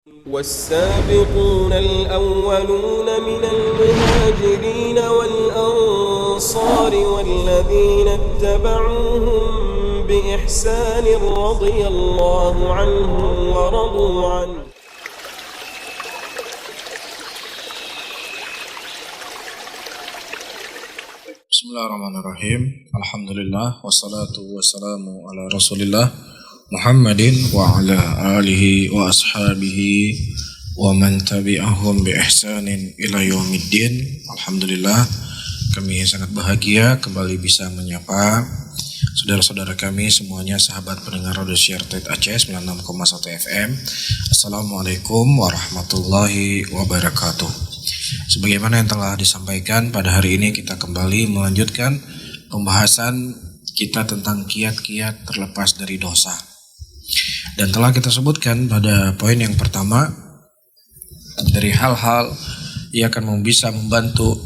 والسابقون الأولون من المهاجرين والأنصار والذين اتبعوهم بإحسان رضي الله عنهم ورضوا عنه. Bismillahirrahmanirrahim. Alhamdulillah wassalatu wassalamu ala Rasulillah Muhammadin wa ala alihi wa ashabihi wa man tabi'ahum bi ihsanin ila yaumiddin. Alhamdulillah, kami sangat bahagia kembali bisa menyapa saudara-saudara kami semuanya, sahabat pendengar Radio Syiar Tauhid Aceh 96,1 FM. Assalamualaikum warahmatullahi wabarakatuh. Sebagaimana yang telah disampaikan, pada hari ini kita kembali melanjutkan pembahasan kita tentang kiat-kiat terlepas dari dosa. Dan telah kita sebutkan pada poin yang pertama, dari hal-hal yang akan bisa membantu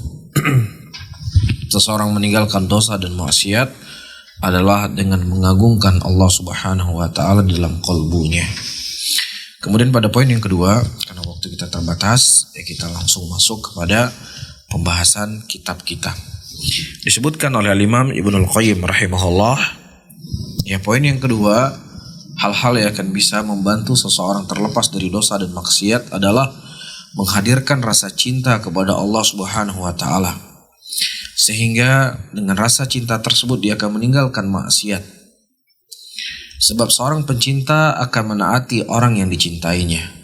seseorang meninggalkan dosa dan maksiat adalah dengan mengagungkan Allah Subhanahu wa taala di dalam qalbunya. Kemudian pada poin yang kedua, karena waktu kita terbatas, kita langsung masuk kepada pembahasan kitab kita. Disebutkan oleh Imam Ibnul Qayyim rahimahullah, poin yang kedua, hal-hal yang akan bisa membantu seseorang terlepas dari dosa dan maksiat adalah menghadirkan rasa cinta kepada Allah Subhanahu wa taala. Sehingga dengan rasa cinta tersebut dia akan meninggalkan maksiat. Sebab seorang pencinta akan menaati orang yang dicintainya.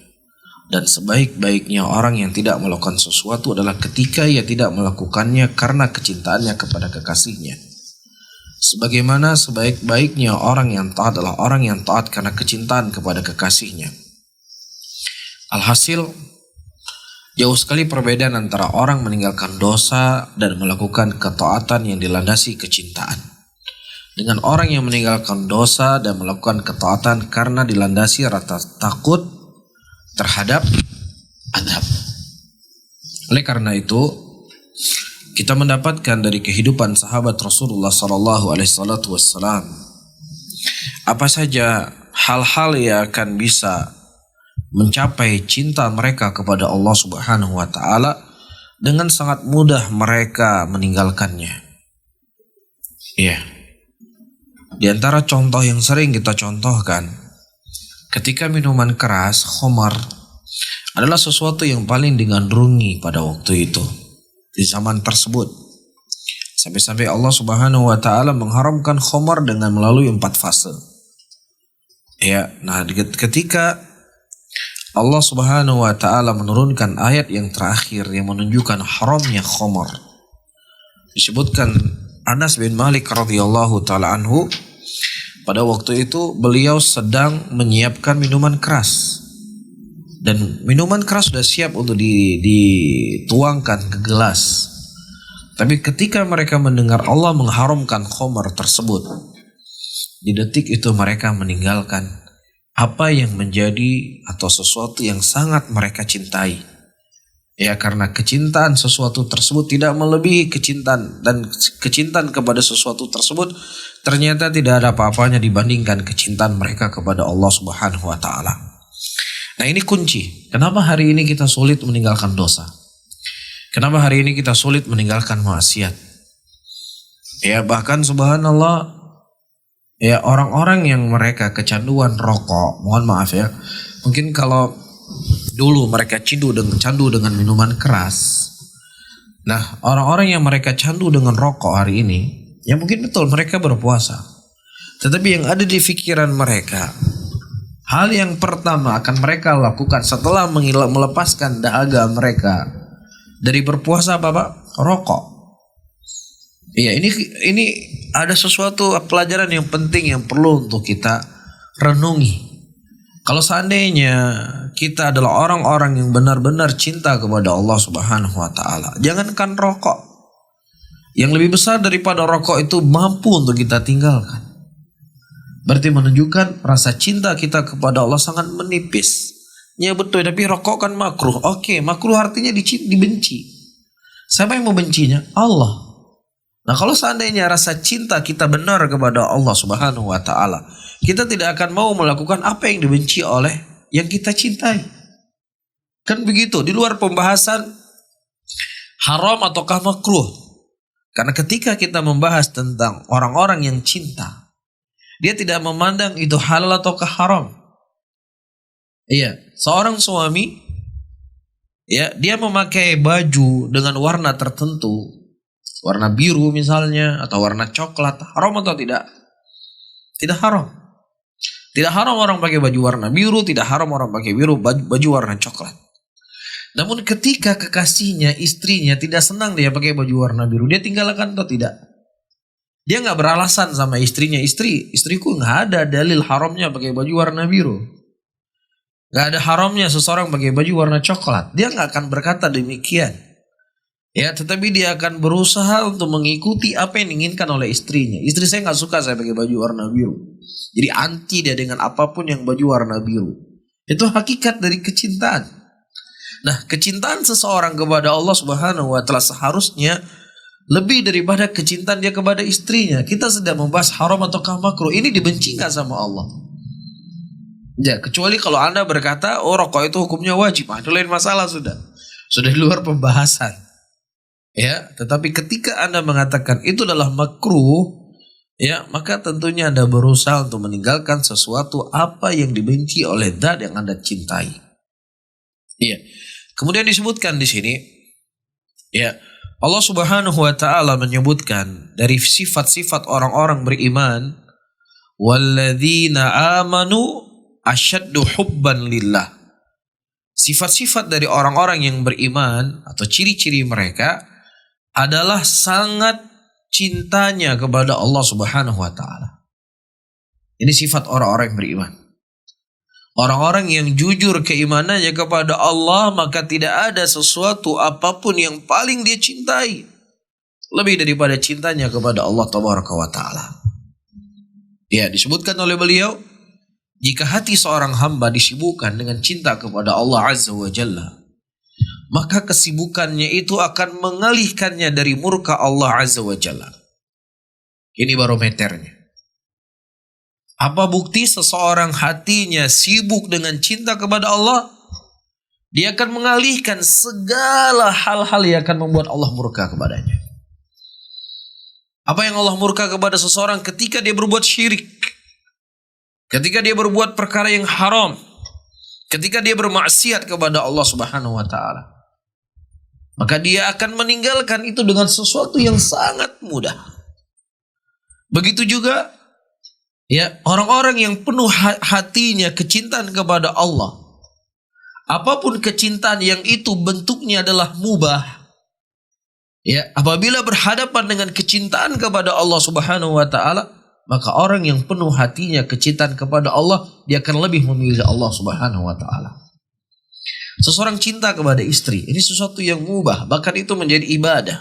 Dan sebaik-baiknya orang yang tidak melakukan sesuatu adalah ketika ia tidak melakukannya karena kecintaannya kepada kekasihnya. Sebagaimana sebaik-baiknya orang yang taat adalah orang yang taat karena kecintaan kepada kekasihnya. Alhasil, jauh sekali perbedaan antara orang meninggalkan dosa dan melakukan ketaatan yang dilandasi kecintaan, dengan orang yang meninggalkan dosa dan melakukan ketaatan karena dilandasi rasa takut terhadap azab. Oleh karena itu, kita mendapatkan dari kehidupan sahabat Rasulullah SAW apa saja hal-hal yang akan bisa mencapai cinta mereka kepada Allah Subhanahu wa taala, dengan sangat mudah mereka meninggalkannya. Di antara contoh yang sering kita contohkan, ketika minuman keras, khamar, adalah sesuatu yang paling digandrungi pada waktu itu, di zaman tersebut. Sampai-sampai Allah Subhanahu wa taala mengharamkan khamar dengan melalui 4 fase. Ketika Allah Subhanahu wa taala menurunkan ayat yang terakhir yang menunjukkan haramnya khamar, disebutkan Anas bin Malik radhiyallahu taala anhu, pada waktu itu beliau sedang menyiapkan minuman keras. Dan minuman keras sudah siap untuk dituangkan ke gelas. Tapi ketika mereka mendengar Allah mengharamkan khamar tersebut, di detik itu mereka meninggalkan apa yang menjadi atau sesuatu yang sangat mereka cintai. Karena kecintaan sesuatu tersebut tidak melebihi kecintaan, dan kecintaan kepada sesuatu tersebut ternyata tidak ada apa-apanya dibandingkan kecintaan mereka kepada Allah Subhanahu wa taala. Nah, ini kunci. Kenapa hari ini kita sulit meninggalkan dosa? Kenapa hari ini kita sulit meninggalkan maksiat? Bahkan subhanallah, orang-orang yang mereka kecanduan rokok, mohon maaf mungkin kalau dulu mereka candu dengan minuman keras. Nah, orang-orang yang mereka candu dengan rokok hari ini, mungkin betul mereka berpuasa. Tetapi yang ada di pikiran mereka, hal yang pertama akan mereka lakukan setelah melepaskan dahaga mereka dari berpuasa apa, Pak? Rokok. Ini ada sesuatu pelajaran yang penting yang perlu untuk kita renungi. Kalau seandainya kita adalah orang-orang yang benar-benar cinta kepada Allah Subhanahu wa taala, jangankan rokok, yang lebih besar daripada rokok itu mampu untuk kita tinggalkan. Berarti menunjukkan rasa cinta kita kepada Allah sangat menipis. Ya betul, tapi rokok kan makruh. Oke, makruh artinya dibenci. Siapa yang membencinya? Allah. Nah, kalau seandainya rasa cinta kita benar kepada Allah Subhanahu wa taala, kita tidak akan mau melakukan apa yang dibenci oleh yang kita cintai. Kan begitu, di luar pembahasan haram ataukah makruh. Karena ketika kita membahas tentang orang-orang yang cinta, dia tidak memandang itu halal ataukah haram. Iya, seorang suami, ya, dia memakai baju dengan warna tertentu, warna biru misalnya, atau warna coklat, haram atau tidak? Tidak haram. Tidak haram orang pakai baju warna biru, tidak haram orang pakai baju warna coklat. Namun ketika kekasihnya, istrinya tidak senang dia pakai baju warna biru, dia tinggalkan atau tidak? Dia nggak beralasan sama istrinya, istriku nggak ada dalil haramnya pakai baju warna biru. Nggak ada haramnya seseorang pakai baju warna coklat. Dia nggak akan berkata demikian. Ya, tetapi dia akan berusaha untuk mengikuti apa yang diinginkan oleh istrinya. Istri saya nggak suka saya pakai baju warna biru. Jadi anti dia dengan apapun yang baju warna biru. Itu hakikat dari kecintaan. Nah, kecintaan seseorang kepada Allah Subhanahu wa taala seharusnya lebih daripada kecintaan dia kepada istrinya. Kita sedang membahas haram ataukah makruh. Ini dibenci nggak sama Allah? Ya, kecuali kalau Anda berkata, oh rokok itu hukumnya wajib. Itu lain masalah sudah. Sudah di luar pembahasan. Ya, tetapi ketika Anda mengatakan itu adalah makruh, ya, maka tentunya Anda berusaha untuk meninggalkan sesuatu apa yang dibenci oleh zat yang Anda cintai. Iya. Kemudian disebutkan di sini, ya, Allah Subhanahu wa taala menyebutkan dari sifat-sifat orang-orang beriman, walladzina amanu asyaddu hubban lillah. Sifat-sifat dari orang-orang yang beriman atau ciri-ciri mereka adalah sangat cintanya kepada Allah Subhanahu wa taala. Ini sifat orang-orang yang beriman. Orang-orang yang jujur keimanannya kepada Allah, maka tidak ada sesuatu apapun yang paling dia cintai lebih daripada cintanya kepada Allah Tabaraka wa taala. Ya, disebutkan oleh beliau, jika hati seorang hamba disibukkan dengan cinta kepada Allah Azza wa Jalla, maka kesibukannya itu akan mengalihkannya dari murka Allah Azza wa Jalla. Ini barometernya. Apa bukti seseorang hatinya sibuk dengan cinta kepada Allah? Dia akan mengalihkan segala hal-hal yang akan membuat Allah murka kepadanya. Apa yang Allah murka kepada seseorang ketika dia berbuat syirik? Ketika dia berbuat perkara yang haram? Ketika dia bermaksiat kepada Allah Subhanahu wa taala? Maka dia akan meninggalkan itu dengan sesuatu yang sangat mudah. Begitu juga, ya, orang-orang yang penuh hatinya kecintaan kepada Allah, apapun kecintaan yang itu bentuknya adalah mubah, ya, apabila berhadapan dengan kecintaan kepada Allah Subhanahu wa taala, maka orang yang penuh hatinya kecintaan kepada Allah, dia akan lebih memilih Allah Subhanahu wa taala. Seseorang cinta kepada istri, ini sesuatu yang mubah, bahkan itu menjadi ibadah.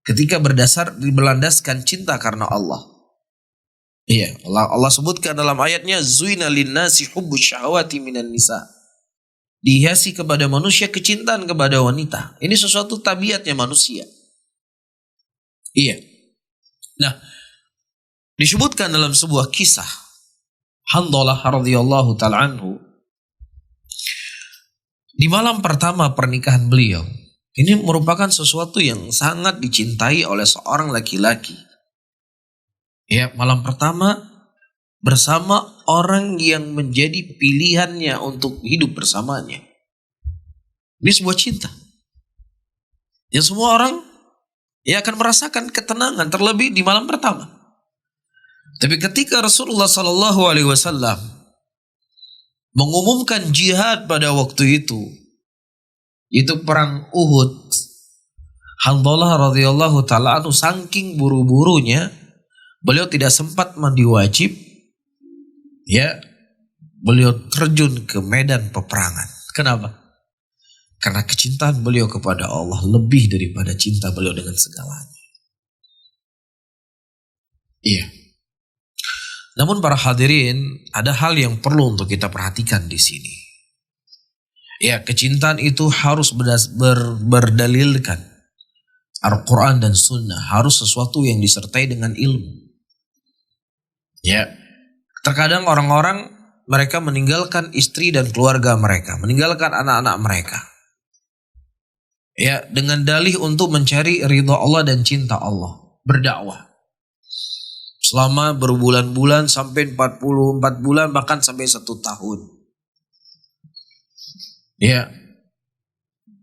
Ketika berlandaskan cinta karena Allah. Iya, Allah sebutkan dalam ayatnya, zuina linnasi hubbus syahawati minan nisa. Dihiasi kepada manusia kecintaan kepada wanita. Ini sesuatu tabiatnya manusia. Iya. Nah, disebutkan dalam sebuah kisah, Handalah radhiyallahu ta'ala anhu, di malam pertama pernikahan beliau, ini merupakan sesuatu yang sangat dicintai oleh seorang laki-laki. Ya, malam pertama bersama orang yang menjadi pilihannya untuk hidup bersamanya. Ini sebuah cinta. Yang semua orang ya akan merasakan ketenangan, terlebih di malam pertama. Tapi ketika Rasulullah Sallallahu Alaihi Wasallam mengumumkan jihad pada waktu itu perang Uhud, Handalah radhiyallahu taala anhu saking buru-burunya, beliau tidak sempat mandi wajib, ya, beliau terjun ke medan peperangan. Kenapa? Karena kecintaan beliau kepada Allah lebih daripada cinta beliau dengan segalanya. Iya. Namun para hadirin, ada hal yang perlu untuk kita perhatikan di sini. Ya, kecintaan itu harus berdalilkan Al-Quran dan Sunnah, harus sesuatu yang disertai dengan ilmu. Ya, terkadang orang-orang mereka meninggalkan istri dan keluarga mereka, meninggalkan anak-anak mereka. Ya, dengan dalih untuk mencari ridha Allah dan cinta Allah, berdakwah. Selama berbulan-bulan sampai 44 bulan bahkan sampai 1 tahun. Ya.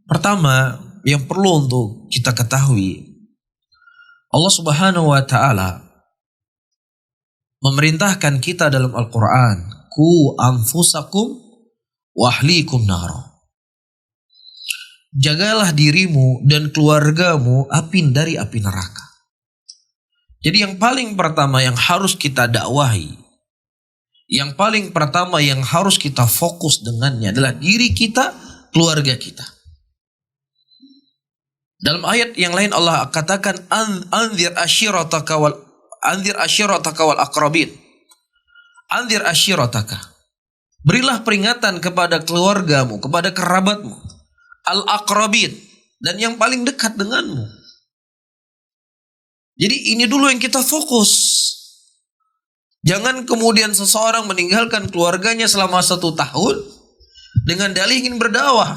Pertama, yang perlu untuk kita ketahui, Allah Subhanahu wa taala memerintahkan kita dalam Al-Qur'an, "Qu anfusakum wa ahlikum nara." Jagalah dirimu dan keluargamu dari api neraka. Jadi yang paling pertama yang harus kita dakwahi, yang paling pertama yang harus kita fokus dengannya adalah diri kita, keluarga kita. Dalam ayat yang lain Allah katakan anzir ashirataka wal aqrabin. Anzir ashirataka. Berilah peringatan kepada keluargamu, kepada kerabatmu. Al aqrabin, dan yang paling dekat denganmu. Jadi ini dulu yang kita fokus. Jangan kemudian seseorang meninggalkan keluarganya selama 1 tahun dengan dalih ingin berdakwah.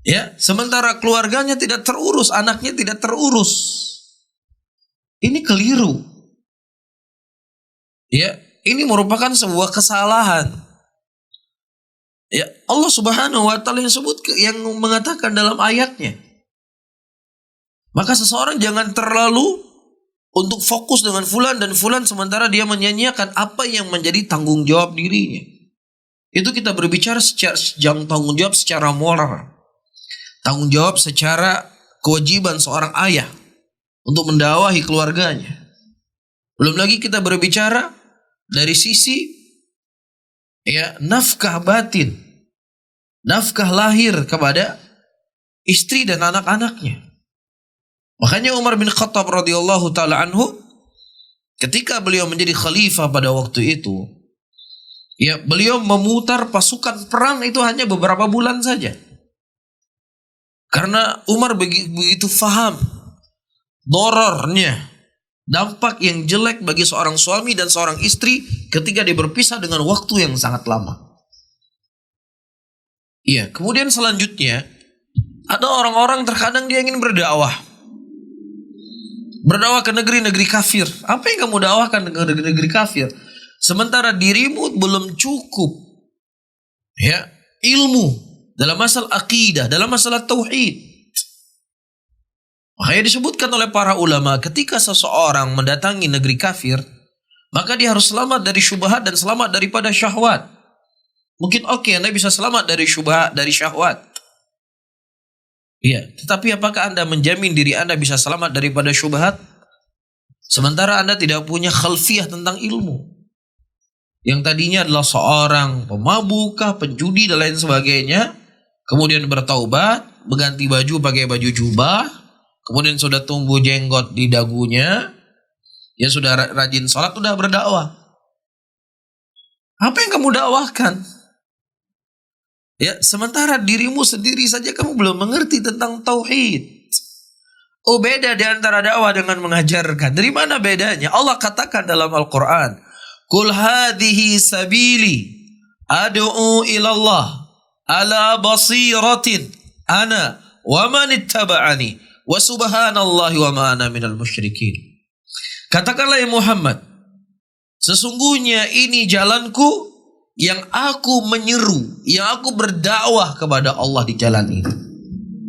Ya, sementara keluarganya tidak terurus, anaknya tidak terurus. Ini keliru. Ya, ini merupakan sebuah kesalahan. Ya, Allah Subhanahu wa taala yang mengatakan dalam ayatnya. Maka seseorang jangan terlalu untuk fokus dengan fulan dan fulan sementara dia menyanyiakan apa yang menjadi tanggung jawab dirinya. Itu kita berbicara secara tanggung jawab secara moral. Tanggung jawab secara kewajiban seorang ayah untuk mendakwahi keluarganya. Belum lagi kita berbicara dari sisi ya nafkah batin, nafkah lahir kepada istri dan anak-anaknya. Makanya Umar bin Khattab radhiyallahu taala anhu ketika beliau menjadi khalifah pada waktu itu, ya beliau memutar pasukan perang itu hanya beberapa bulan saja. Karena Umar begitu faham dorornya, dampak yang jelek bagi seorang suami dan seorang istri ketika dia berpisah dengan waktu yang sangat lama. Iya, kemudian selanjutnya ada orang-orang terkadang dia ingin berdakwah. Berdakwah ke negeri-negeri kafir. Apa yang kamu dakwahkan ke negeri-negeri kafir? Sementara dirimu belum cukup ya ilmu dalam masalah akidah, dalam masalah tauhid. Makanya disebutkan oleh para ulama, ketika seseorang mendatangi negeri kafir, maka dia harus selamat dari syubhat dan selamat daripada syahwat. Mungkin Anda bisa selamat dari syubhat, dari syahwat. Iya, tetapi apakah Anda menjamin diri Anda bisa selamat daripada syubhat? Sementara Anda tidak punya khalfiyah tentang ilmu. Yang tadinya adalah seorang pemabuk, penjudi dan lain sebagainya. Kemudian bertaubat, mengganti baju pakai baju jubah, kemudian sudah tumbuh jenggot di dagunya, ya sudah rajin sholat, sudah berdakwah. Apa yang kamu dakwahkan? Ya, sementara dirimu sendiri saja kamu belum mengerti tentang tauhid. Oh, beda di antara dakwah dengan mengajarkan. Dari mana bedanya? Allah katakan dalam Al-Quran, "Qul hadhihi sabili ad'u ilallah ala basiratin ana wa man ittaba'ani wa subhanallahi wa ma ana minal musyrikin." Katakanlah ya Muhammad, sesungguhnya ini jalanku yang aku menyeru, yang aku berdakwah kepada Allah di jalan ini.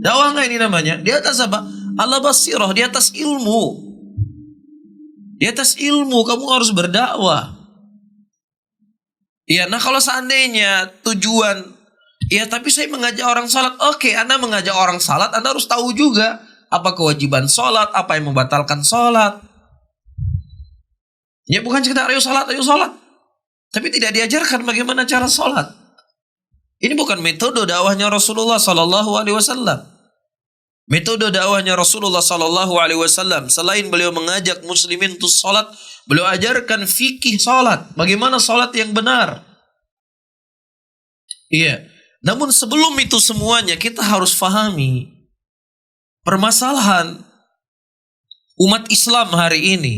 Dakwah enggak ini namanya? Di atas apa? Ala basirah, di atas ilmu. Di atas ilmu kamu harus berdakwah. Ya, nah kalau seandainya tujuan ya, tapi saya mengajak orang salat. Oke, Anda mengajak orang salat, Anda harus tahu juga apa kewajiban salat, apa yang membatalkan salat. Ya, bukan sekedar ayo salat. Tapi tidak diajarkan bagaimana cara salat. Ini bukan metode dakwahnya Rasulullah sallallahu alaihi wasallam. Metode dakwahnya Rasulullah sallallahu alaihi wasallam, selain beliau mengajak muslimin untuk salat, beliau ajarkan fikih salat, bagaimana salat yang benar. Iya. Namun sebelum itu semuanya kita harus fahami permasalahan umat Islam hari ini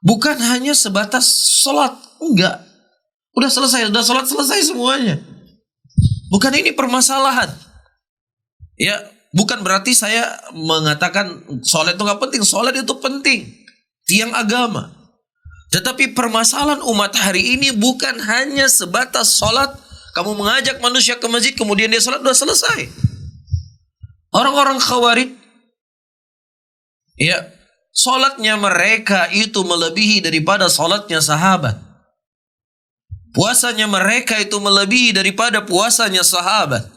bukan hanya sebatas sholat. Enggak. Udah selesai, udah sholat selesai semuanya. Bukan ini permasalahan. Ya, bukan berarti saya mengatakan sholat itu nggak penting. Sholat itu penting, tiang agama. Tetapi permasalahan umat hari ini bukan hanya sebatas sholat. Kamu mengajak manusia ke masjid, kemudian dia sholat, udah selesai. Orang-orang Khawarij, ya, sholatnya mereka itu melebihi daripada sholatnya sahabat. Puasanya mereka itu melebihi daripada puasanya sahabat.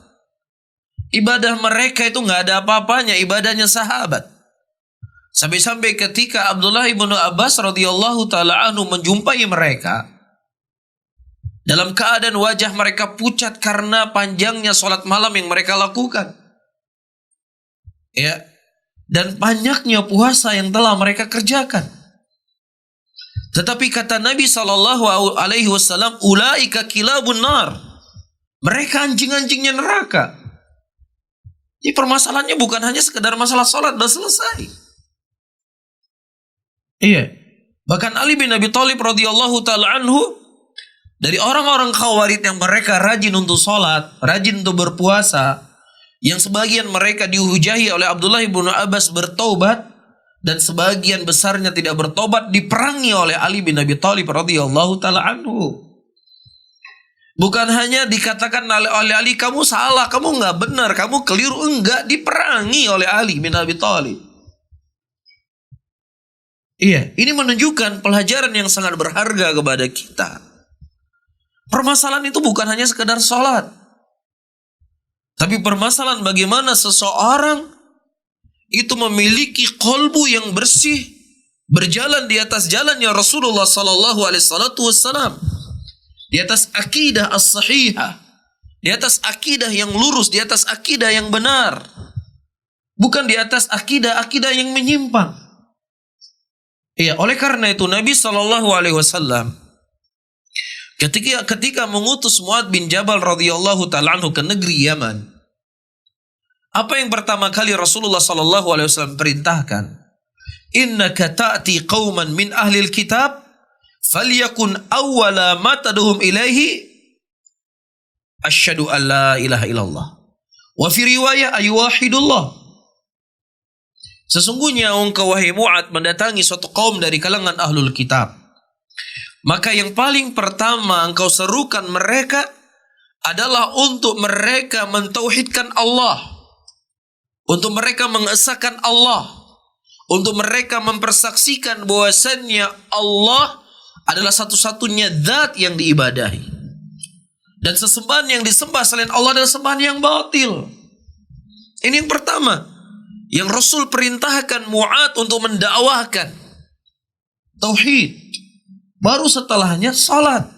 Ibadah mereka itu nggak ada apa-apanya, ibadahnya sahabat. Sampai-sampai ketika Abdullah ibnu Abbas radhiyallahu taala anhu menjumpai mereka, dalam keadaan wajah mereka pucat karena panjangnya sholat malam yang mereka lakukan, ya, dan banyaknya puasa yang telah mereka kerjakan. Tetapi kata Nabi SAW, ulaika kilabun nar. Mereka anjing-anjingnya neraka. Jadi permasalahannya bukan hanya sekedar masalah sholat, sudah selesai. Iya. Bahkan Ali bin Abi Thalib radhiyallahu taala anhu, dari orang-orang Khawarij yang mereka rajin untuk sholat, rajin untuk berpuasa, yang sebagian mereka dihujahi oleh Abdullah ibnu Abbas bertaubat, dan sebagian besarnya tidak bertobat, diperangi oleh Ali bin Abi Thalib radhiyallahu taala anhu. Bukan hanya dikatakan oleh Ali, kamu salah, kamu nggak benar, kamu keliru, enggak, diperangi oleh Ali bin Abi Thalib. Iya, ini menunjukkan pelajaran yang sangat berharga kepada kita. Permasalahan itu bukan hanya sekedar sholat, tapi permasalahan bagaimana seseorang itu memiliki qalbu yang bersih, berjalan di atas jalannya Rasulullah sallallahu alaihi wasallam, di atas akidah as-sahihah, di atas akidah yang lurus, di atas akidah yang benar, bukan di atas akidah-akidah yang menyimpang. Iya, oleh karena itu Nabi sallallahu alaihi wasallam ketika mengutus Mu'adz bin Jabal radhiyallahu taala anhu ke negeri Yaman, apa yang pertama kali Rasulullah sallallahu alaihi wasallam perintahkan? Innaka ta'ti qauman min ahli alkitab falyakun awwala ma tad'uhum ilaihi asyhadu an la ilaha illallah. Wa fi riwayah ayyuhidullah. Sesungguhnya engkau wahai Mu'adz mendatangi suatu kaum dari kalangan ahlul kitab. Maka yang paling pertama engkau serukan mereka adalah untuk mereka mentauhidkan Allah, untuk mereka mengesahkan Allah, untuk mereka mempersaksikan bahwasannya Allah adalah satu-satunya zat yang diibadahi, dan sesembahan yang disembah selain Allah adalah sembahan yang batil. Ini yang pertama yang Rasul perintahkan Mu'adz untuk mendakwahkan tauhid. Baru setelahnya salat.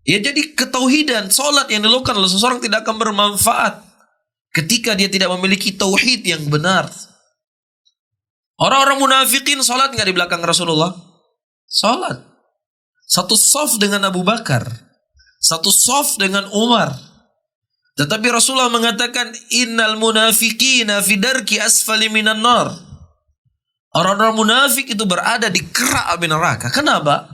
Ya, jadi ketauhidan, salat yang dilakukan oleh seseorang tidak akan bermanfaat ketika dia tidak memiliki tauhid yang benar. Orang-orang munafikin salat nggak di belakang Rasulullah? Salat. Satu shaf dengan Abu Bakar, satu shaf dengan Umar. Tetapi Rasulullah mengatakan innal munafiqina fi darki asfali minan nar. Orang-orang munafik itu berada di kerak api neraka. Kenapa?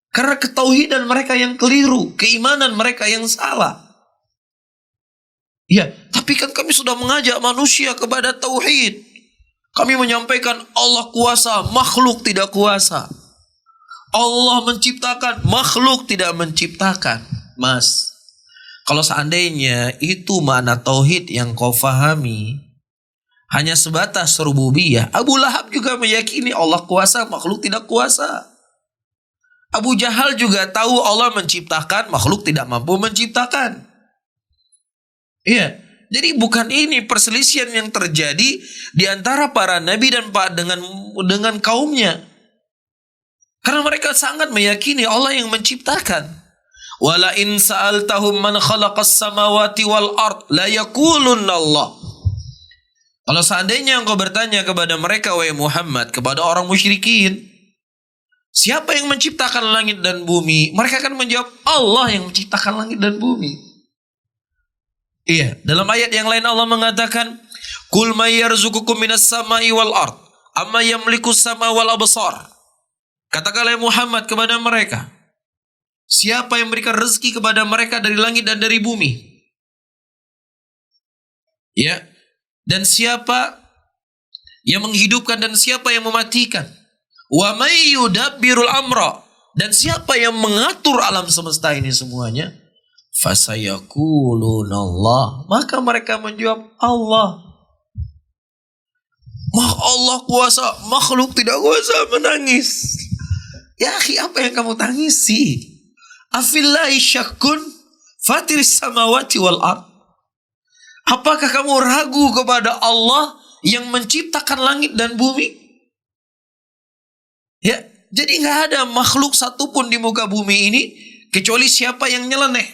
Karena ketauhidan mereka yang keliru, keimanan mereka yang salah. Ya, tapi kan kami sudah mengajak manusia kepada tauhid. Kami menyampaikan Allah kuasa, makhluk tidak kuasa. Allah menciptakan, makhluk tidak menciptakan. Mas, kalau seandainya itu makna tauhid yang kau fahami hanya sebatas rububiyah, Abu Lahab juga meyakini Allah kuasa, makhluk tidak kuasa. Abu Jahal juga tahu Allah menciptakan, makhluk tidak mampu menciptakan. Iya, jadi bukan ini perselisihan yang terjadi di antara para nabi dan dengan kaumnya. Karena mereka sangat meyakini Allah yang menciptakan. Wala in sa'altahum man khalaqas samawati wal ard la yaqulunna Allah. Kalau seandainya engkau bertanya kepada mereka, wahai Muhammad, kepada orang musyrikin, siapa yang menciptakan langit dan bumi? Mereka akan menjawab, Allah yang menciptakan langit dan bumi. Iya, dalam ayat yang lain Allah mengatakan, Qul may yarzuqukum minas sama'i wal ard, amma yamliku sama wal absar. Katakanlah Muhammad kepada mereka, siapa yang memberikan rezeki kepada mereka dari langit dan dari bumi? Ya. Dan siapa yang menghidupkan dan siapa yang mematikan? Wa may yudabbirul amra, dan siapa yang mengatur alam semesta ini semuanya? Fasayaquluna Allah, maka mereka menjawab Allah. Allah kuasa, makhluk tidak kuasa menangis. Ya akhi, apa yang kamu tangisi? Afillahi syakkun fatiris samawati wal ard. Apakah kamu ragu kepada Allah yang menciptakan langit dan bumi? Ya, jadi nggak ada makhluk satupun di muka bumi ini kecuali siapa yang nyeleneh.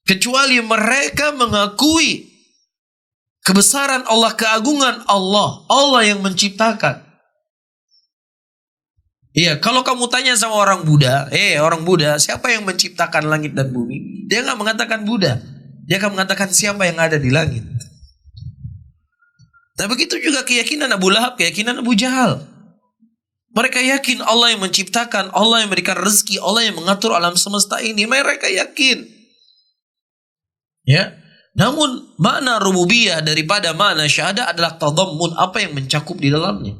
Kecuali mereka mengakui kebesaran Allah, keagungan Allah, Allah yang menciptakan. Iya, kalau kamu tanya sama orang Buddha, orang Buddha, siapa yang menciptakan langit dan bumi? Dia nggak mengatakan Buddha, dia akan mengatakan siapa yang ada di langit. Tapi begitu juga keyakinan Abu Lahab, keyakinan Abu Jahal. Mereka yakin Allah yang menciptakan, Allah yang memberikan rezeki, Allah yang mengatur alam semesta ini. Mereka yakin. Ya, namun makna rububiyah daripada makna syahadah adalah tadammun, apa yang mencakup di dalamnya.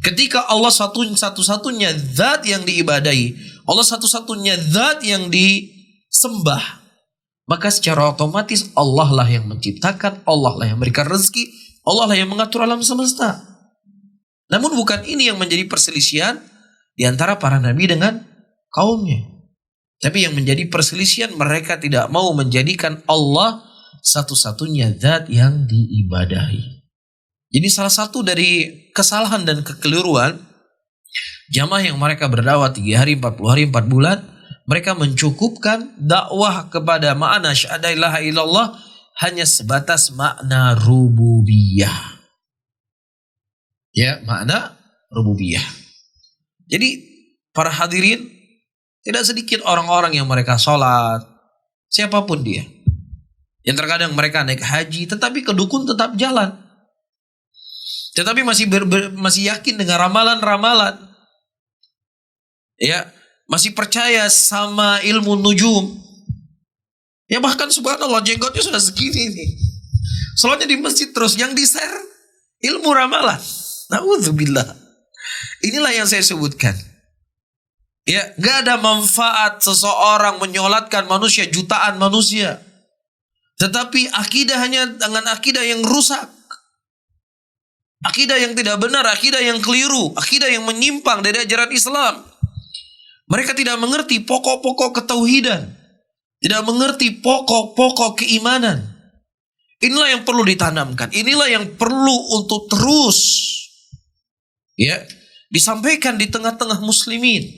Ketika Allah satu-satunya zat yang diibadahi, Allah satu-satunya zat yang disembah, maka secara otomatis Allah lah yang menciptakan, Allah lah yang memberikan rezeki, Allah lah yang mengatur alam semesta. Namun bukan ini yang menjadi perselisihan di antara para nabi dengan kaumnya. Tapi yang menjadi perselisihan, mereka tidak mau menjadikan Allah satu-satunya zat yang diibadahi. Jadi salah satu dari kesalahan dan kekeliruan jamaah yang mereka berdakwah 3 hari, 40 hari, 4 bulan, mereka mencukupkan dakwah kepada makna syahadah ilaha illallah hanya sebatas makna rububiyah. Ya, makna rububiyah. Jadi para hadirin, tidak sedikit orang-orang yang mereka sholat, siapapun dia, yang terkadang mereka naik haji, tetapi ke dukun tetap jalan. Tetapi masih yakin dengan ramalan-ramalan. Ya, masih percaya sama ilmu nujum. Ya bahkan subhanallah, jenggotnya sudah segini nih. Sholatnya di masjid terus, yang di-share ilmu ramalan. Na'udzubillah. Inilah yang saya sebutkan. Ya, gak ada manfaat seseorang menyolatkan manusia, jutaan manusia. Tetapi akidah hanya dengan akidah yang rusak. Akidah yang tidak benar, akidah yang keliru, akidah yang menyimpang dari ajaran Islam. Mereka tidak mengerti pokok-pokok ketauhidan, tidak mengerti pokok-pokok keimanan. Inilah yang perlu ditanamkan, inilah yang perlu untuk terus disampaikan di tengah-tengah muslimin.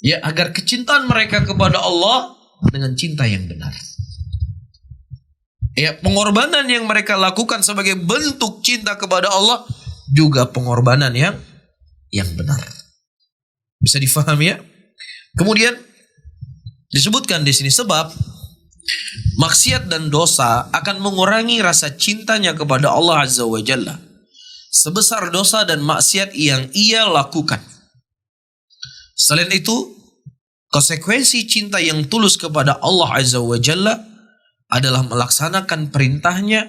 Ya, agar kecintaan mereka kepada Allah dengan cinta yang benar. Ya, pengorbanan yang mereka lakukan sebagai bentuk cinta kepada Allah juga pengorbanan yang benar. Bisa difahami ya? Kemudian disebutkan di sini sebab maksiat dan dosa akan mengurangi rasa cintanya kepada Allah Azza wa Jalla sebesar dosa dan maksiat yang ia lakukan. Selain itu, konsekuensi cinta yang tulus kepada Allah Azza wa Jalla adalah melaksanakan perintahnya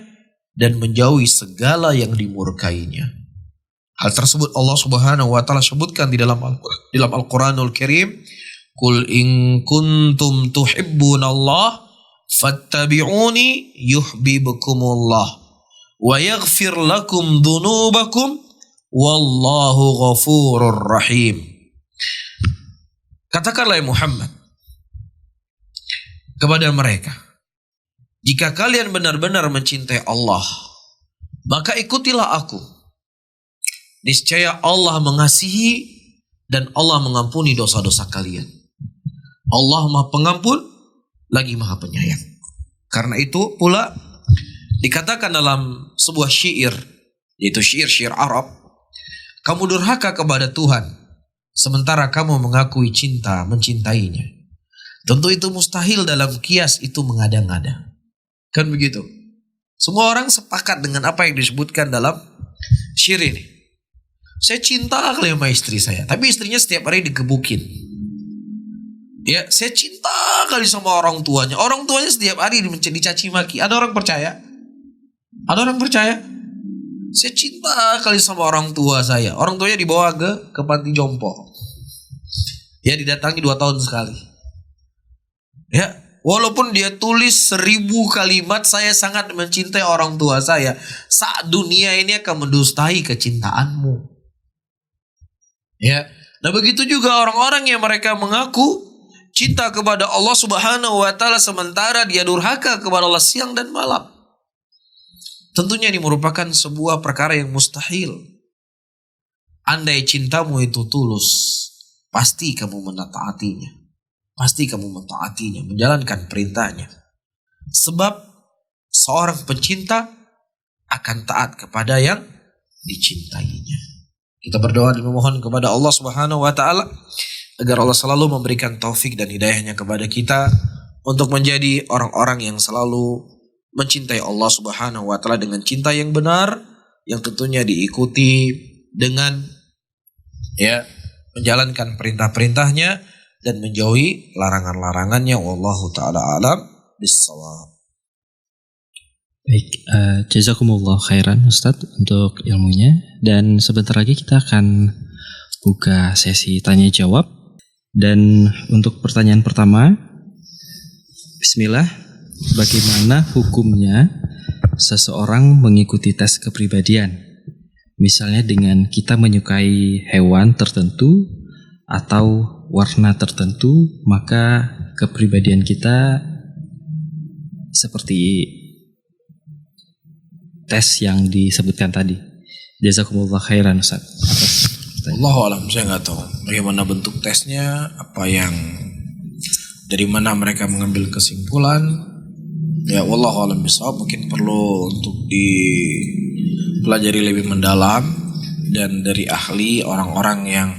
dan menjauhi segala yang dimurkainya. Hal tersebut Allah Subhanahu wa taala sebutkan di dalam Al-Qur'anul Karim, "Qul in kuntum tuhibbunallah fattabi'uni yuhibbukumullah wa yaghfir lakum dzunubakum wallahu ghafurur rahim." Katakanlah Muhammad kepada mereka, jika kalian benar-benar mencintai Allah, maka ikutilah aku. Niscaya Allah mengasihi dan Allah mengampuni dosa-dosa kalian. Allah Maha Pengampun lagi Maha Penyayang. Karena itu pula dikatakan dalam sebuah syair, yaitu syair Arab, kamu durhaka kepada Tuhan sementara kamu mengakui cinta mencintainya. Tentu itu mustahil, dalam kias itu mengada-ngada. Kan begitu. Semua orang sepakat dengan apa yang disebutkan dalam syair ini. Saya cinta kali sama istri saya, tapi istrinya setiap hari digebukin. Ya, saya cinta kali sama orang tuanya. Orang tuanya setiap hari dicaci maki. Ada orang percaya? Ada orang percaya? Saya cinta kali sama orang tua saya. Orang tuanya dibawa ke panti jompo. Ya, didatangi 2 tahun sekali. Ya, walaupun dia tulis 1000 kalimat saya sangat mencintai orang tua saya, saat dunia ini akan mendustai kecintaanmu. Ya, nah begitu juga orang-orang yang mereka mengaku cinta kepada Allah Subhanahu wa taala sementara dia durhaka kepada Allah siang dan malam. Tentunya ini merupakan sebuah perkara yang mustahil. Andai cintamu itu tulus, pasti kamu mentaatinya. Pasti kamu mentaatinya, menjalankan perintahnya. Sebab seorang pencinta akan taat kepada yang dicintainya. Kita berdoa dan memohon kepada Allah Subhanahu wa taala agar Allah selalu memberikan taufik dan hidayahnya kepada kita untuk menjadi orang-orang yang selalu mencintai Allah Subhanahu wa taala dengan cinta yang benar, yang tentunya diikuti dengan menjalankan perintah-perintahnya dan menjauhi larangan-larangannya. Wallahu taala alam bissawab. Baik, jazakumullah khairan Ustadz untuk ilmunya. Dan sebentar lagi kita akan buka sesi tanya jawab. Dan untuk pertanyaan pertama, bismillah, bagaimana hukumnya seseorang mengikuti tes kepribadian? Misalnya dengan kita menyukai hewan tertentu atau warna tertentu, maka kepribadian kita seperti tes yang disebutkan tadi. Jazakumullah khairan Ustaz. Allahu alam, saya nggak tahu bagaimana bentuk tesnya, dari mana mereka mengambil kesimpulan. Ya, wallahu alam bisawab, mungkin perlu untuk dipelajari lebih mendalam dan dari ahli, orang-orang yang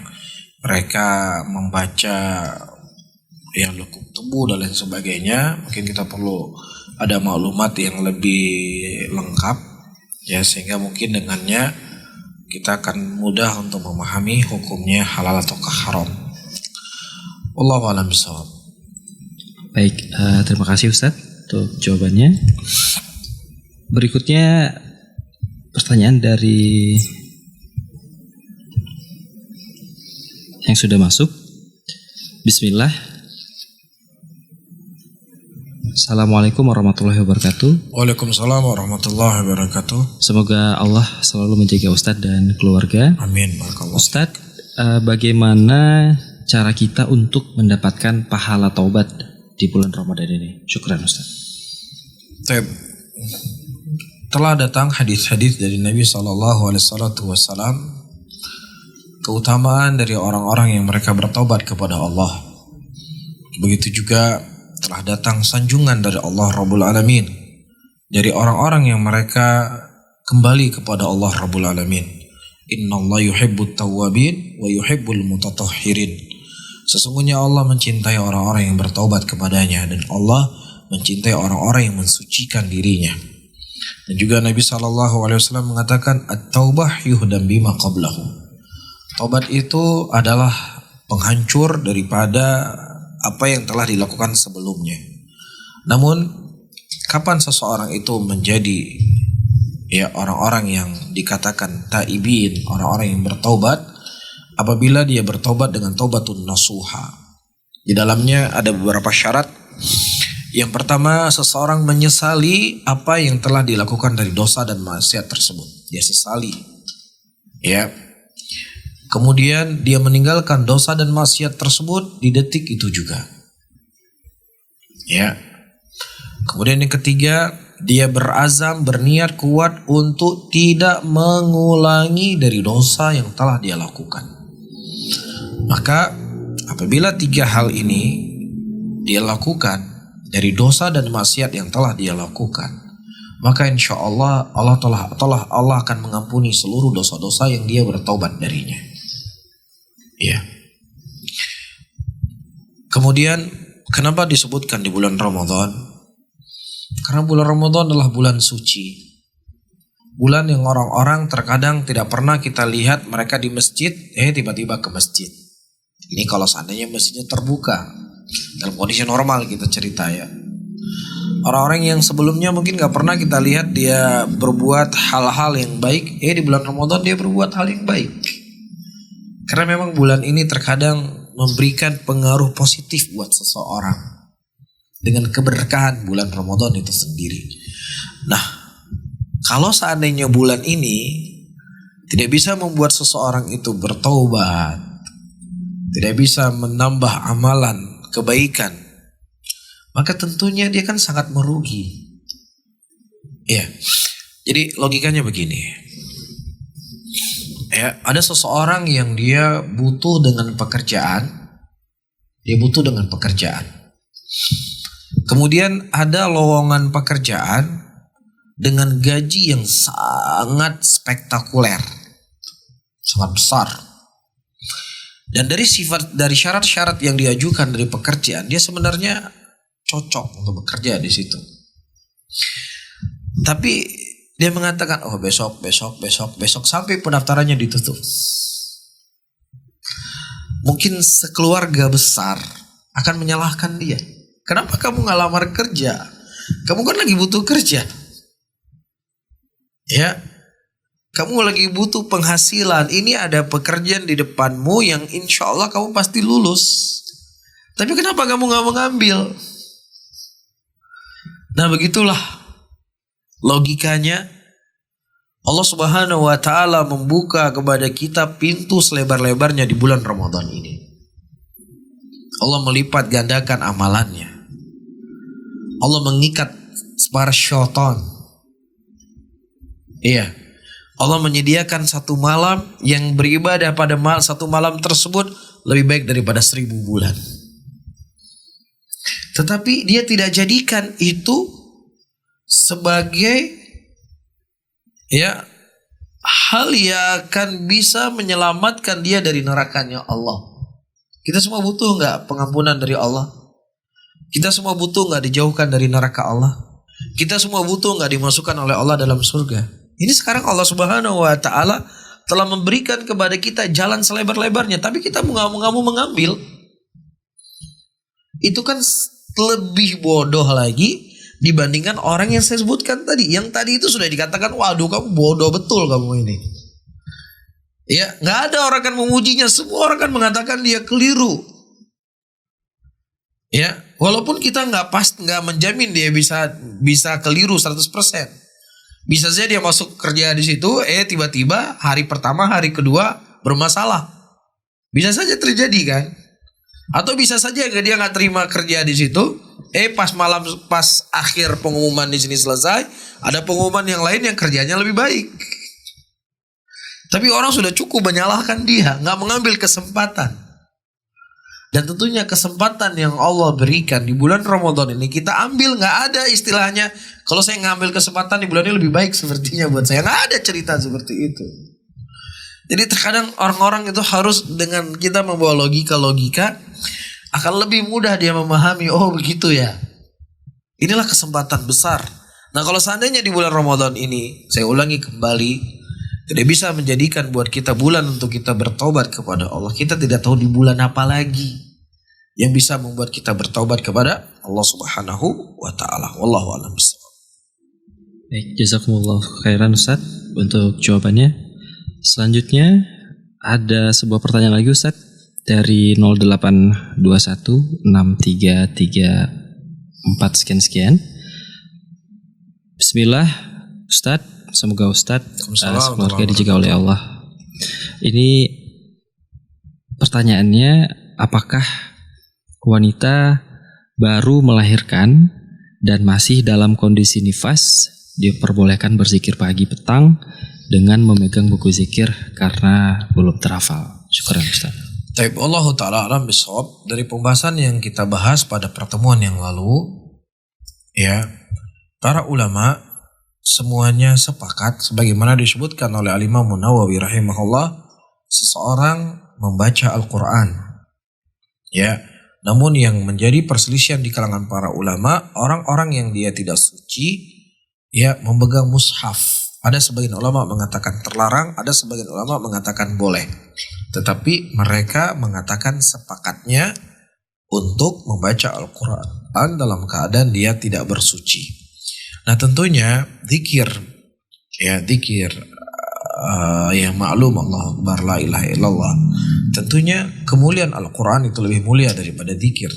mereka membaca yang lekuk tubuh dan lain sebagainya. Mungkin kita perlu ada maklumat yang lebih lengkap. Ya, sehingga mungkin dengannya kita akan mudah untuk memahami hukumnya halal ataukah haram. Wallahu a'lam bishawab. Baik, terima kasih Ustaz untuk jawabannya. Berikutnya pertanyaan dari yang sudah masuk. Bismillah. Assalamualaikum warahmatullahi wabarakatuh. Waalaikumsalam warahmatullahi wabarakatuh. Semoga Allah selalu menjaga Ustadz dan keluarga. Amin. Ustadz, bagaimana cara kita untuk mendapatkan pahala taubat di bulan Ramadan ini? Syukran Ustadz. Telah datang hadis-hadis dari Nabi SAW, keutamaan dari orang-orang yang mereka bertaubat kepada Allah. Begitu juga telah datang sanjungan dari Allah Rabbul Alamin, dari orang-orang yang mereka kembali kepada Allah Rabbul Alamin. Innallaha yuhibbut tawwabin wa yuhibbul mutatahhirin. Sesungguhnya Allah mencintai orang-orang yang bertaubat kepadanya, dan Allah mencintai orang-orang yang mensucikan dirinya. Dan juga Nabi SAW mengatakan, at-taubah yuhdam bima qablahu. Taubat itu adalah penghancur daripada apa yang telah dilakukan sebelumnya. Namun kapan seseorang itu menjadi orang-orang yang dikatakan taibin, orang-orang yang bertaubat? Apabila dia bertaubat dengan taubatun nasuha. Di dalamnya ada beberapa syarat. Yang pertama, seseorang menyesali apa yang telah dilakukan dari dosa dan maksiat tersebut. Dia sesali. Kemudian dia meninggalkan dosa dan maksiat tersebut di detik itu juga. Kemudian yang ketiga, dia berazam, berniat kuat untuk tidak mengulangi dari dosa yang telah dia lakukan. Maka apabila 3 hal ini dia lakukan dari dosa dan maksiat yang telah dia lakukan, maka insya Allah Allah akan mengampuni seluruh dosa-dosa yang dia bertaubat darinya. Kemudian kenapa disebutkan di bulan Ramadan? Karena bulan Ramadan adalah bulan suci. Bulan yang orang-orang terkadang tidak pernah kita lihat mereka di masjid, tiba-tiba ke masjid. Ini kalau seandainya masjidnya terbuka, dalam kondisi normal kita cerita ya. Orang-orang yang sebelumnya mungkin gak pernah kita lihat dia berbuat hal-hal yang baik, di bulan Ramadan dia berbuat hal yang baik. Karena memang bulan ini terkadang memberikan pengaruh positif buat seseorang dengan keberkahan bulan Ramadan itu sendiri. Nah, kalau seandainya bulan ini tidak bisa membuat seseorang itu bertaubat, tidak bisa menambah amalan kebaikan, maka tentunya dia kan sangat merugi. Ya, jadi logikanya begini. Ya, ada seseorang yang dia butuh dengan pekerjaan, Kemudian ada lowongan pekerjaan dengan gaji yang sangat spektakuler, sangat besar. Dan dari syarat-syarat yang diajukan dari pekerjaan, dia sebenarnya cocok untuk bekerja di situ. Tapi dia mengatakan, besok sampai pendaftarannya ditutup. Mungkin sekeluarga besar akan menyalahkan dia. Kenapa kamu nggak lamar kerja? Kamu kan lagi butuh kerja. Ya, kamu lagi butuh penghasilan. Ini ada pekerjaan di depanmu yang insya Allah kamu pasti lulus. Tapi kenapa kamu nggak mengambil? Nah, begitulah logikanya. Allah Subhanahu wa Ta'ala membuka kepada kita pintu selebar-lebarnya di bulan Ramadan ini. Allah melipat gandakan amalannya. Allah mengikat para syaitan. Iya. Allah menyediakan satu malam yang beribadah pada satu malam tersebut lebih baik daripada 1000 bulan. Tetapi dia tidak jadikan itu sebagai hal yang akan bisa menyelamatkan dia dari nerakanya Allah. Kita semua butuh nggak pengampunan dari Allah? Kita semua butuh nggak dijauhkan dari neraka Allah? Kita semua butuh nggak dimasukkan oleh Allah dalam surga? Ini sekarang Allah Subhanahu wa Ta'ala telah memberikan kepada kita jalan selebar-lebarnya, tapi kita nggak mau mengambil. Itu kan lebih bodoh lagi dibandingkan orang yang saya sebutkan tadi. Yang tadi itu sudah dikatakan, waduh kamu bodoh betul kamu ini. Ya, nggak ada orang akan memujinya, semua orang akan mengatakan dia keliru. Ya, walaupun kita nggak menjamin dia bisa keliru 100%. Bisa saja dia masuk kerja di situ, tiba-tiba hari pertama, hari kedua bermasalah. Bisa saja terjadi kan? Atau bisa saja dia nggak terima kerja di situ, pas akhir pengumuman di sini selesai, ada pengumuman yang lain yang kerjanya lebih baik. Tapi orang sudah cukup menyalahkan dia, nggak mengambil kesempatan. Dan tentunya kesempatan yang Allah berikan di bulan Ramadan ini kita ambil, nggak ada istilahnya kalau saya ngambil kesempatan di bulan ini lebih baik sepertinya buat saya, nggak ada cerita seperti itu. Jadi terkadang orang-orang itu harus dengan kita membawa logika akan lebih mudah dia memahami, oh begitu ya. Inilah kesempatan besar. Nah, kalau seandainya di bulan Ramadan ini, saya ulangi kembali, tidak bisa menjadikan buat kita bulan untuk kita bertobat kepada Allah. Kita tidak tahu di bulan apa lagi yang bisa membuat kita bertobat kepada Allah Subhanahu wa Ta'ala. Wallahu a'lam bishawab. Baik, jazakumullah khairan Ustaz untuk jawabannya. Selanjutnya ada sebuah pertanyaan lagi Ustaz dari 08216334 sekian. Bismillah Ustaz, semoga Ustaz sekeluarga dijaga oleh Allah. Ini pertanyaannya, apakah wanita baru melahirkan dan masih dalam kondisi nifas diperbolehkan berzikir pagi petang dengan memegang buku zikir karena belum terhafal? Syukuran Ustaz. Taib, Allah Ta'ala alam bishawab. Dari pembahasan yang kita bahas pada pertemuan yang lalu, ya, para ulama semuanya sepakat sebagaimana disebutkan oleh Al-Imam Nawawi rahimahullah, seseorang membaca Al-Quran, ya, namun yang menjadi perselisihan di kalangan para ulama, orang-orang yang dia tidak suci, ya, memegang mushaf, Ada sebagian ulama mengatakan terlarang, ada sebagian ulama mengatakan boleh. Tetapi mereka mengatakan sepakatnya untuk membaca Al-Quran dalam keadaan dia tidak bersuci. Nah tentunya zikir yang maklum Allah Akbar la ilaha illallah. Tentunya kemuliaan Al-Quran itu lebih mulia daripada zikir.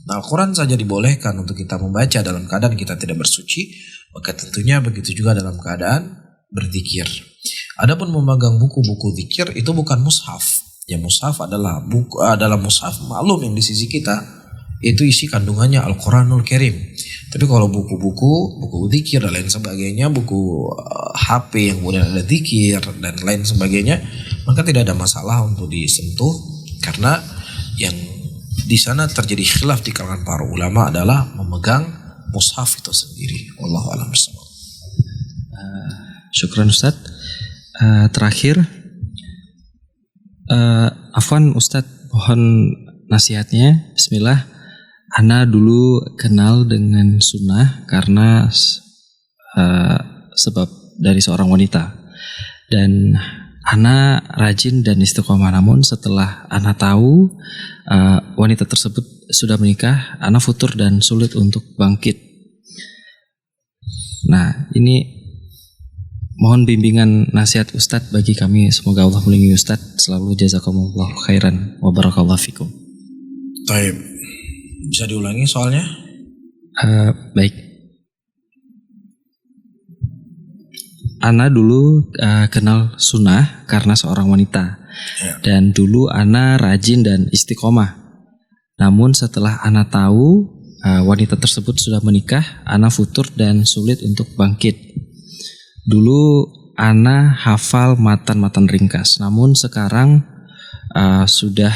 Nah Al-Quran saja dibolehkan untuk kita membaca dalam keadaan kita tidak bersuci, maka tentunya begitu juga dalam keadaan berzikir. Adapun memegang buku-buku zikir itu bukan mushaf. Ya mushaf adalah buku mushaf maklum yang di sisi kita itu isi kandungannya Al-Quranul Karim. Tapi kalau buku zikir dan lain sebagainya, buku HP yang kemudian ada zikir dan lain sebagainya, maka tidak ada masalah untuk disentuh karena yang di sana terjadi khilaf di kalangan para ulama adalah memegang mushaf itu sendiri. Wallahu a'lam bishawab. Syukran Ustaz. Terakhir, afwan Ustaz, mohon nasihatnya. Bismillah. Ana dulu kenal dengan sunnah karena sebab dari seorang wanita, dan Ana rajin dan istiqomah. Namun setelah Ana tahu wanita tersebut sudah menikah, Ana futur dan sulit untuk bangkit. Nah ini mohon bimbingan nasihat Ustadz bagi kami. Semoga Allah melindungi Ustadz selalu. Jazakumullah khairan wa barakallahu fikum. Baik, bisa diulangi soalnya? Baik. Ana dulu kenal sunnah karena seorang wanita, dan dulu Ana rajin dan istiqomah. Namun setelah Ana tahu wanita tersebut sudah menikah, Ana futur dan sulit untuk bangkit. Dulu Ana hafal matan-matan ringkas, namun sekarang sudah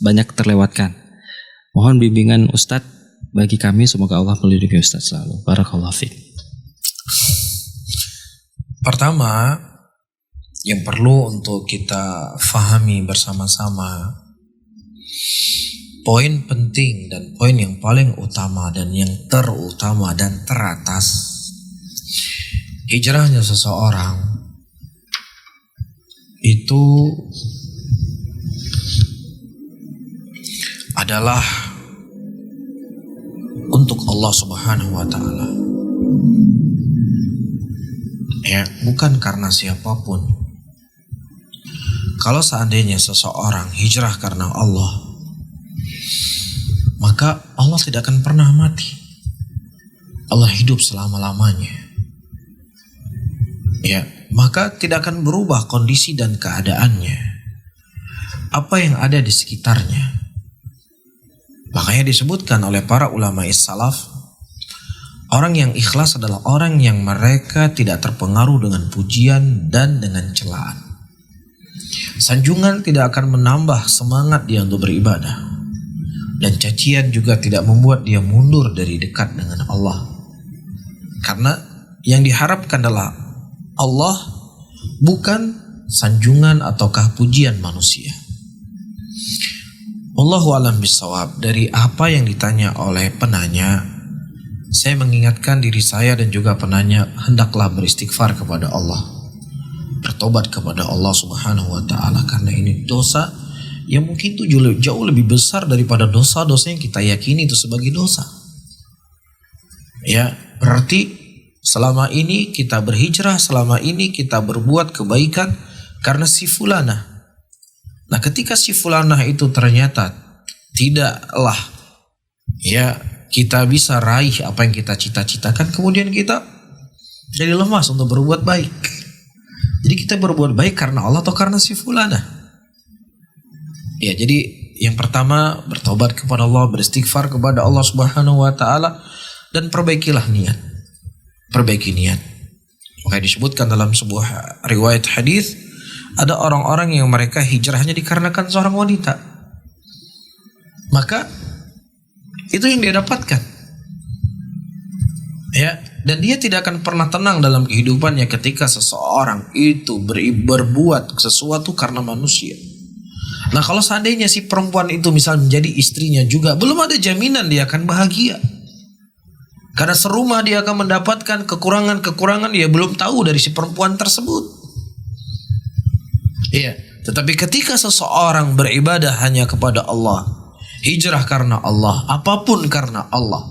banyak terlewatkan. Mohon bimbingan Ustadz bagi kami. Semoga Allah melindungi Ustadz selalu. Barakallahu fiik. Pertama, yang perlu untuk kita fahami bersama-sama, poin penting dan poin yang paling utama dan yang terutama dan teratas, hijrahnya seseorang itu adalah untuk Allah Subhanahu wa Ta'ala. Ya, bukan karena siapapun. Kalau seandainya seseorang hijrah karena Allah, maka Allah tidak akan pernah mati. Allah hidup selama-lamanya. Ya, maka tidak akan berubah kondisi dan keadaannya. Apa yang ada di sekitarnya. Makanya disebutkan oleh para ulama salaf, orang yang ikhlas adalah orang yang mereka tidak terpengaruh dengan pujian dan dengan celaan. Sanjungan tidak akan menambah semangat dia untuk beribadah, dan cacian juga tidak membuat dia mundur dari dekat dengan Allah. Karena yang diharapkan adalah Allah, bukan sanjungan ataukah pujian manusia. Wallahu a'lam bishawab. Dari apa yang ditanya oleh penanya, saya mengingatkan diri saya dan juga penanya, hendaklah beristighfar kepada Allah, bertobat kepada Allah Subhanahu wa Ta'ala, karena ini dosa yang mungkin itu jauh lebih besar daripada dosa-dosa yang kita yakini itu sebagai dosa. Ya, berarti selama ini kita berhijrah, selama ini kita berbuat kebaikan karena si fulanah. Nah, ketika si fulanah itu ternyata tidaklah kita bisa raih apa yang kita cita-citakan, kemudian kita jadi lemas untuk berbuat baik. Jadi kita berbuat baik karena Allah atau karena si fulanah? Ya, jadi yang pertama bertobat kepada Allah, beristighfar kepada Allah Subhanahu wa Ta'ala, dan perbaikilah niat. Perbaiki niat. Makanya disebutkan dalam sebuah riwayat hadis, ada orang-orang yang mereka hijrahnya dikarenakan seorang wanita. Maka itu yang dia dapatkan. Ya, dan dia tidak akan pernah tenang dalam kehidupannya ketika seseorang itu berbuat sesuatu karena manusia. Nah, kalau seandainya si perempuan itu misal menjadi istrinya juga, belum ada jaminan dia akan bahagia. Karena serumah dia akan mendapatkan kekurangan-kekurangan dia belum tahu dari si perempuan tersebut. Iya, tetapi ketika seseorang beribadah hanya kepada Allah, hijrah karena Allah, apapun karena Allah,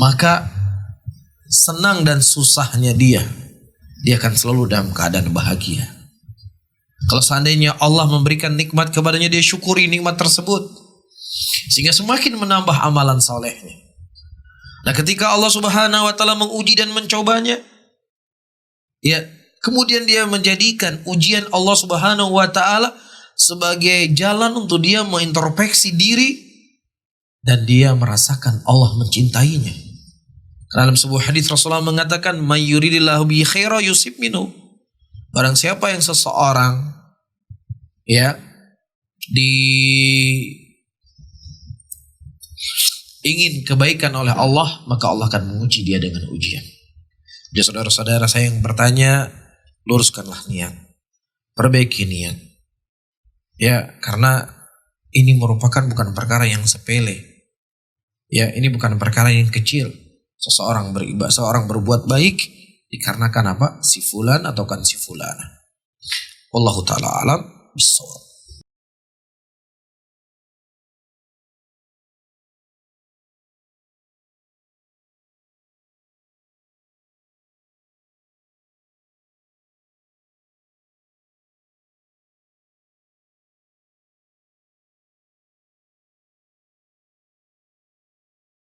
maka senang dan susahnya dia akan selalu dalam keadaan bahagia. Kalau seandainya Allah memberikan nikmat kepadanya, dia syukuri nikmat tersebut, sehingga semakin menambah amalan solehnya. Nah, ketika Allah Subhanahu wa taala menguji dan mencobanya, ya, kemudian dia menjadikan ujian Allah Subhanahu wa taala sebagai jalan untuk dia mengintrospeksi diri dan dia merasakan Allah mencintainya. Dalam sebuah hadis Rasulullah mengatakan, "May yuridillahu bihi khaira yusib minhu." Barang siapa yang seseorang ingin kebaikan oleh Allah, maka Allah akan menguji dia dengan ujian. Jadi saudara-saudara saya yang bertanya, luruskanlah niat, perbaiki niat. Ya, karena ini merupakan bukan perkara yang sepele. Ya, ini bukan perkara yang kecil. Seseorang berbuat baik dikarenakan apa? Si fulan atau kan si fulana. Wallahu taala alam bisawab.